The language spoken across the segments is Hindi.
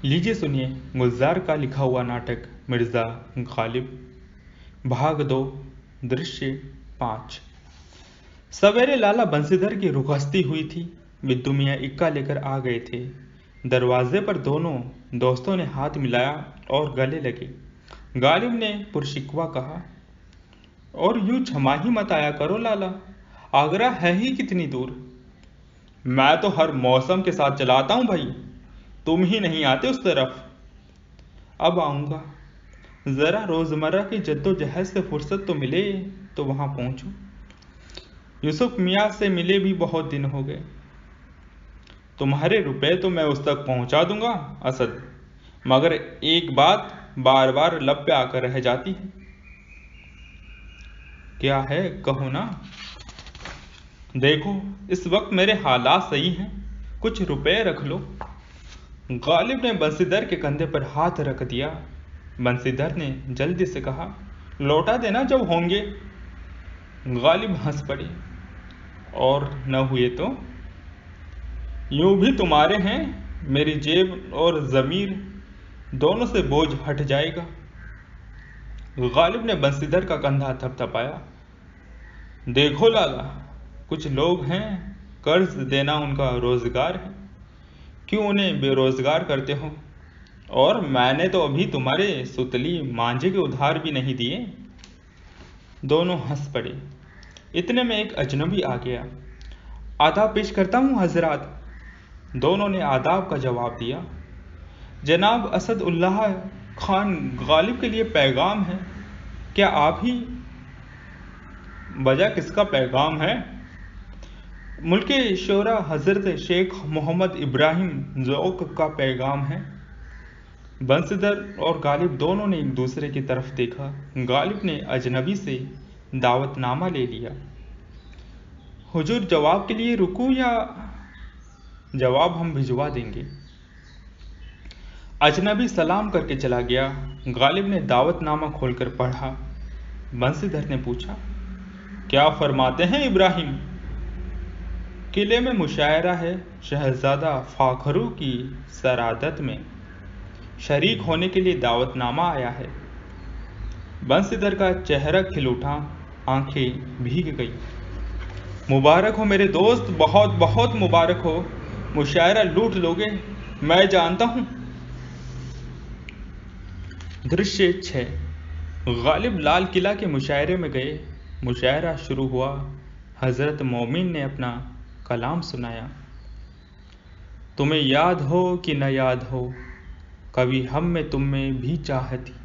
लीजिए सुनिए गुलजार का लिखा हुआ नाटक मिर्ज़ा गालिब, भाग 2, दृश्य 5। सवेरे लाला बंसीधर की रुखसती हुई थी। बिद्दू मियाँ इक्का लेकर आ गए थे। दरवाजे पर दोनों दोस्तों ने हाथ मिलाया और गले लगे। गालिब ने पुरशिकवा कहा, और यूं क्षमा ही मत आया करो लाला, आगरा है ही कितनी दूर। मैं तो हर मौसम के साथ चलाता हूँ भाई, तुम ही नहीं आते उस तरफ। अब आऊँगा, ज़रा रोज़मर्रा की जद्दोजहद से फुर्सत तो मिले तो वहाँ पहुँचूँ। यूसुफ मियाँ से मिले भी बहुत दिन हो गए। तुम्हारे रुपए तो मैं उस तक पहुँचा दूंगा असद, मगर एक बात बार बार लब पे आकर रह जाती है। क्या है कहो ना। देखो इस वक्त मेरे हालात सही हैं, कुछ रुपए रख लो। गालिब ने बंसीधर के कंधे पर हाथ रख दिया। बंसीधर ने जल्दी से कहा, लौटा देना जब होंगे। गालिब हंस पड़े, और न हुए तो यूं भी तुम्हारे हैं, मेरी जेब और ज़मीर दोनों से बोझ हट जाएगा। गालिब ने बंसीधर का कंधा थपथपाया। देखो लाला, कुछ लोग हैं कर्ज देना उनका रोजगार है, क्यों उन्हें बेरोजगार करते हो। और मैंने तो अभी तुम्हारे सुतली मांझे के उधार भी नहीं दिए। दोनों हंस पड़े। इतने में एक अजनबी आ गया। आदाब पेश करता हूँ हजरात। दोनों ने आदाब का जवाब दिया। जनाब असद उल्लाह खान गालिब के लिए पैगाम है। क्या आप ही बजा किसका पैगाम है? मुल्के शोरा हजरत शेख मोहम्मद इब्राहिम ज़ौक़ का पैगाम है। बंसीधर और गालिब दोनों ने एक दूसरे की तरफ देखा। गालिब ने अजनबी से दावतनामा ले लिया। हुजूर जवाब के लिए रुकूं या? जवाब हम भिजवा देंगे। अजनबी सलाम करके चला गया। गालिब ने दावतनामा खोलकर पढ़ा। बंसीधर ने पूछा, क्या फरमाते हैं इब्राहिम? किले में मुशायरा है, शहजादा फाखरू की सरादत में शरीक होने के लिए दावतनामा आया है। बंसीधर का चेहरा खिल उठा, आंखें भीग गई। मुबारक हो मेरे दोस्त, बहुत बहुत मुबारक हो। मुशायरा लूट लोगे, मैं जानता हूँ। दृश्य 6। गालिब लाल किला के मुशायरे में गए। मुशायरा शुरू हुआ। हज़रत मोमिन ने अपना कलाम सुनाया। तुम्हें याद हो कि न याद हो, कभी हम में तुम में भी चाह थी,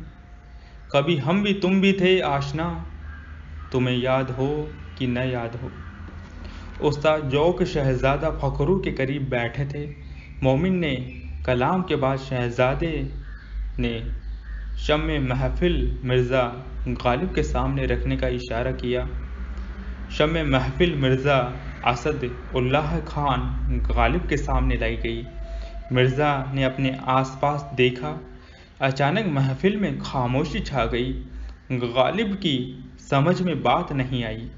कभी हम भी तुम भी थे आशना, तुम्हें याद हो कि न याद हो। उस्ताद ज़ौक़ शहज़ादा फ़खरू के करीब बैठे थे। मोमिन ने कलाम के बाद शहज़ादे ने शम्मे महफिल मिर्ज़ा गालिब के सामने रखने का इशारा किया। शम्मे महफिल मिर्ज़ा असद उल्लाह खान गालिब के सामने लाई गई। मिर्ज़ा ने अपने आसपास देखा। अचानक महफिल में खामोशी छा गई। गालिब की समझ में बात नहीं आई।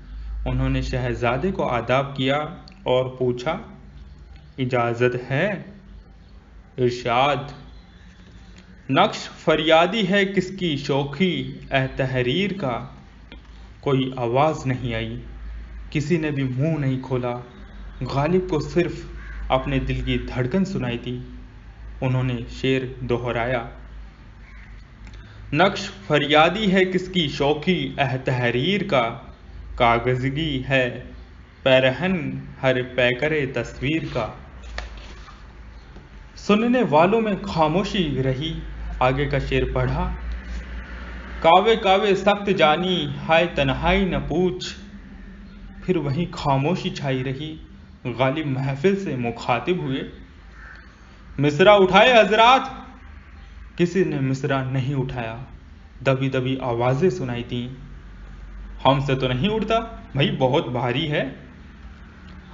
उन्होंने शहज़ादे को आदाब किया और पूछा, इजाज़त है? इरशाद। नक्श फरियादी है किसकी शौखी ए तहरीर का। कोई आवाज़ नहीं आई, किसी ने भी मुंह नहीं खोला। गालिब को सिर्फ अपने दिल की धड़कन सुनाई दी। उन्होंने शेर दोहराया, नक्श फरियादी है किसकी शौखी ए तहरीर का, कागज़गी है पैरहन हर पैकरे तस्वीर का। सुनने वालों में खामोशी रही। आगे का शेर पढ़ा, कावे कावे सख्त जानी हाय तन्हाई न पूछ। फिर वहीं खामोशी छाई रही। गालिब महफिल से मुखातिब हुए, मिसरा उठाए हजरात। किसी ने मिसरा नहीं उठाया। दबी दबी आवाज़ें सुनाई दी, हमसे तो नहीं उठता भाई, बहुत भारी है।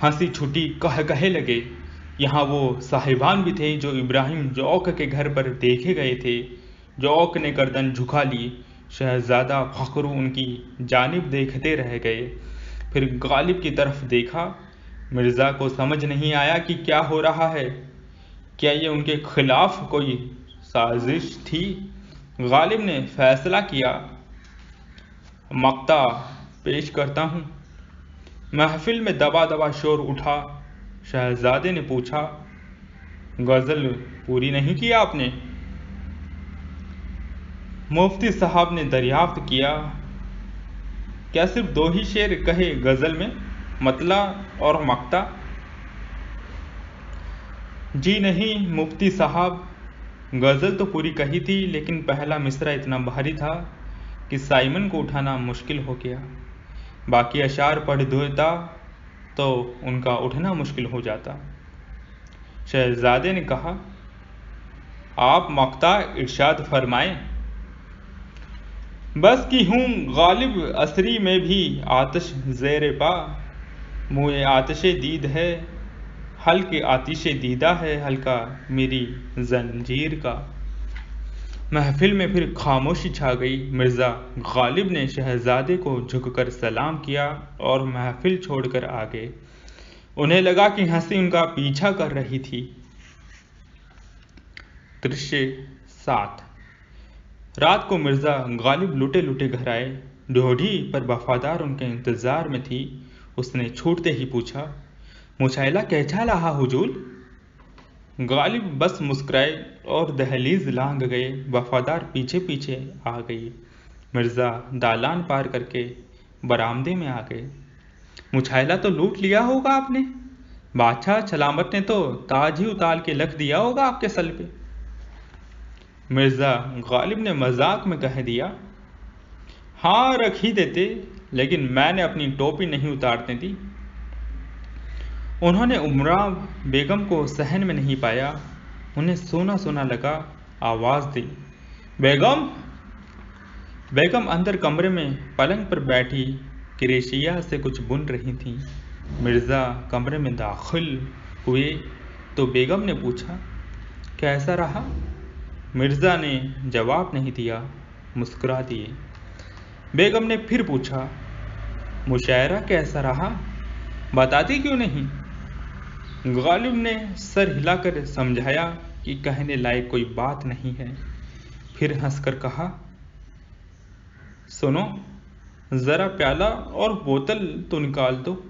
हंसी छुटी, कहे लगे। यहाँ वो साहिबान भी थे जो इब्राहिम ज़ौक़ के घर पर देखे गए थे। ज़ौक़ ने गर्दन झुका ली। शहज़ादा फ़खरू उनकी जानिब देखते रह गए। फिर गालिब की तरफ देखा। मिर्ज़ा को समझ नहीं आया कि क्या हो रहा है। क्या ये उनके खिलाफ कोई साजिश थी? गालिब ने फैसला किया, मक्ता पेश करता हूँ। महफिल में दबा दबा शोर उठा। शहजादे ने पूछा, गजल पूरी नहीं की आपने? मुफ्ती साहब ने दरियाफ्त किया, क्या सिर्फ 2 ही शेर कहे गजल में, मतला और मक्ता? जी नहीं मुफ्ती साहब, गजल तो पूरी कही थी, लेकिन पहला मिसरा इतना भारी था कि साइमन को उठाना मुश्किल हो गया। बाकी अशार पढ़ देता तो उनका उठना मुश्किल हो जाता। शहजादे ने कहा, आप मक्ता इरशाद फरमाएं। बस की हूँ गालिब असरी में भी आतिश ज़ेरे पा, मुझे आतिशे दीद है हल्के आतिशे दीदा है हल्का मेरी जंजीर का। महफिल में फिर खामोशी छा गई। मिर्ज़ा गालिब ने शहजादे को झुककर सलाम किया और महफिल छोड़कर आ गए। उन्हें लगा कि हंसी उनका पीछा कर रही थी। दृश्य 7। रात को मिर्ज़ा गालिब लुटे लुटे घर आए। ड्योढ़ी पर वफादार उनके इंतज़ार में थी। उसने छूटते ही पूछा, मुशाइला कैसा रहा हुजूर? गालिब बस मुस्कुराए और दहलीज लांघ गए। वफादार पीछे पीछे आ गई। मिर्ज़ा दालान पार करके बरामदे में आ गए। मुशाइला तो लूट लिया होगा आपने। बादशाह सलामत ने तो ताज ही उतार के रख दिया होगा आपके सर पे। मिर्ज़ा गालिब ने मजाक में कह दिया, हाँ रख ही देते, लेकिन मैंने अपनी टोपी नहीं उतारने दी। उन्होंने उमरा बेगम को सहन में नहीं पाया। उन्हें सोना सोना लगा। आवाज़ दी, बेगम। बेगम अंदर कमरे में पलंग पर बैठी क्रेशिया से कुछ बुन रही थीं। मिर्ज़ा कमरे में दाखिल हुए तो बेगम ने पूछा, कैसा रहा? मिर्ज़ा ने जवाब नहीं दिया, मुस्कुरा दिए। बेगम ने फिर पूछा, मुशायरा कैसा रहा, बताती क्यों नहीं? गालिब ने सर हिलाकर समझाया कि कहने लायक कोई बात नहीं है। फिर हंसकर कहा, सुनो, ज़रा प्याला और बोतल तो निकाल दो।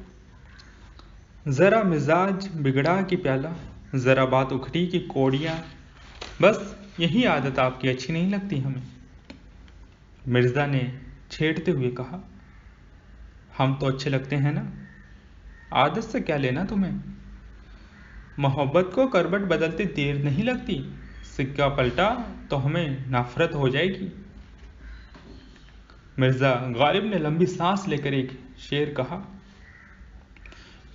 ज़रा मिजाज बिगड़ा की प्याला, ज़रा बात उखड़ी की कौड़ियाँ, बस यही आदत आपकी अच्छी नहीं लगती हमें। मिर्ज़ा ने छेड़ते हुए कहा, हम तो अच्छे लगते हैं ना, आदत से क्या लेना तुम्हें? मोहब्बत को करवट बदलते देर नहीं लगती, सिक्का पलटा तो हमें नफरत हो जाएगी। मिर्ज़ा गालिब ने लंबी सांस लेकर एक शेर कहा,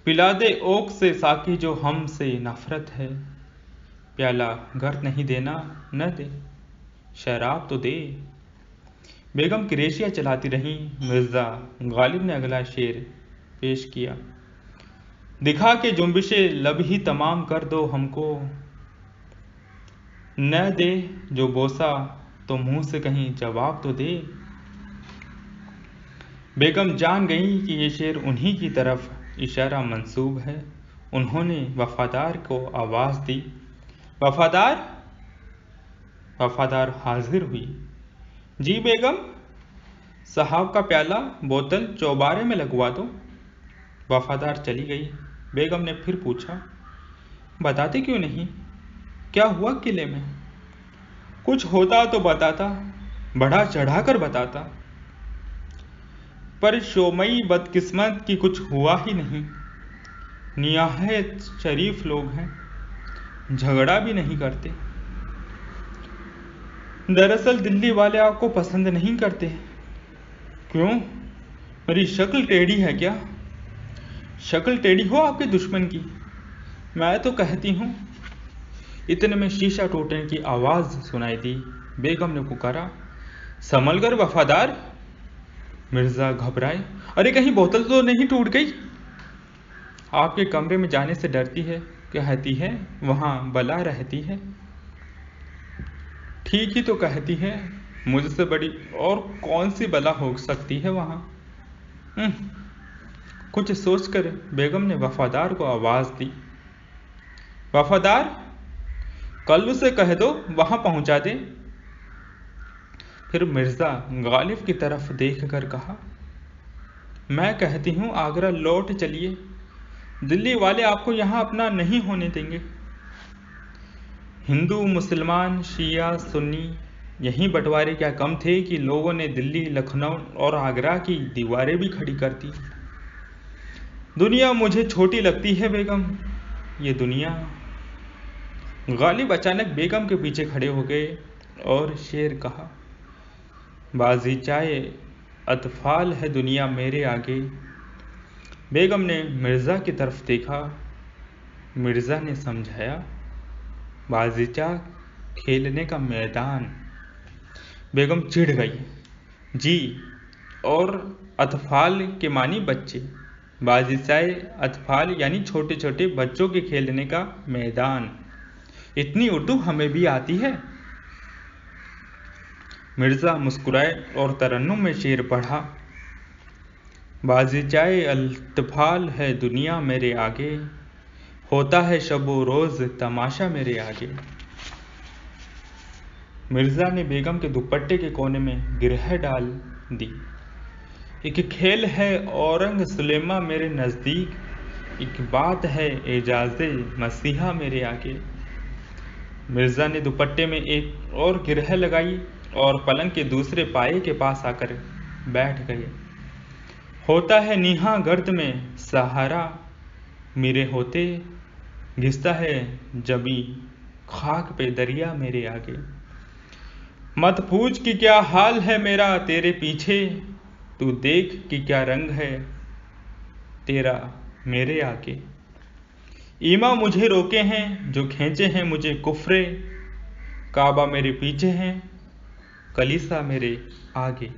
पिला दे ओक से साकी जो हमसे नफरत है, प्याला घर नहीं देना न दे, शराब तो दे। बेगम क्रेशिया चलाती रहीं। मिर्ज़ा गालिब ने अगला शेर पेश किया, दिखा के जुम्बिशे लब ही तमाम कर दो हमको, न दे जो बोसा तो मुंह से कहीं जवाब तो दे। बेगम जान गई कि ये शेर उन्हीं की तरफ इशारा मंसूब है। उन्होंने वफादार को आवाज़ दी, वफादार। वफादार हाजिर हुई। जी बेगम, साहब का प्याला बोतल चौबारे में लगवा दो। वफादार चली गई। बेगम ने फिर पूछा, बताते क्यों नहीं, क्या हुआ किले में? कुछ होता तो बताता, बढ़ा चढ़ा कर बताता, पर शोमई बदकिस्मत की कुछ हुआ ही नहीं। निहायत शरीफ लोग हैं, झगड़ा भी नहीं करते। दरअसल दिल्ली वाले आपको पसंद नहीं करते। क्यों, मेरी शक्ल टेढ़ी है क्या? शक्ल टेढ़ी हो आपके दुश्मन की, मैं तो कहती हूँ। इतने में शीशा टूटने की आवाज़ सुनाई दी। बेगम ने पुकारा, संभल कर वफादार। मिर्ज़ा घबराए, अरे कहीं बोतल तो नहीं टूट गई? आपके कमरे में जाने से डरती है, कहती है वहाँ बला रहती है। ठीक ही तो कहती है, मुझसे बड़ी और कौन सी बला हो सकती है वहाँ। कुछ सोचकर बेगम ने वफादार को आवाज़ दी, वफादार। कल्लू से कह दो वहां पहुंचा दे। फिर मिर्जा गालिब की तरफ देखकर कहा, मैं कहती हूं आगरा लौट चलिए, दिल्ली वाले आपको यहां अपना नहीं होने देंगे। हिंदू मुसलमान शिया सुन्नी यहीं बंटवारे क्या कम थे कि लोगों ने दिल्ली लखनऊ और आगरा की दीवारें भी खड़ी कर दी। दुनिया मुझे छोटी लगती है बेगम, ये दुनिया। गालिब अचानक बेगम के पीछे खड़े हो गए और शेर कहा, बाजीचाए अतफाल है दुनिया मेरे आगे। बेगम ने मिर्ज़ा की तरफ देखा। मिर्ज़ा ने समझाया, बाजीचा खेलने का मैदान। बेगम चिढ़ गई, जी, और अतफाल के मानी बच्चे, बाजीचाए अतफाल यानी छोटे छोटे बच्चों के खेलने का मैदान। इतनी उर्दू हमें भी आती है। मिर्ज़ा मुस्कुराए और तरन्नुम में शेर पढ़ा, बाजीचाए अतफाल है दुनिया मेरे आगे, होता है शबो रोज़ तमाशा मेरे आगे। मिर्ज़ा ने बेगम के दुपट्टे के कोने में गिरह डाल दी। एक खेल है औरंग सुलेमा मेरे नज़दीक, एक बात है एजाज़े मसीहा मेरे आगे। मिर्ज़ा ने दुपट्टे में एक और गिरह लगाई और पलंग के दूसरे पाए के पास आकर बैठ गए। होता है नीहा गर्द में सहारा मेरे होते, घिसता है जबी खाक पे दरिया मेरे आगे। मत पूछ कि क्या हाल है मेरा तेरे पीछे, तू देख कि क्या रंग है तेरा मेरे आगे। ईमा मुझे रोके हैं जो खींचे हैं मुझे कुफ्रे, काबा मेरे पीछे हैं कलीसा मेरे आगे।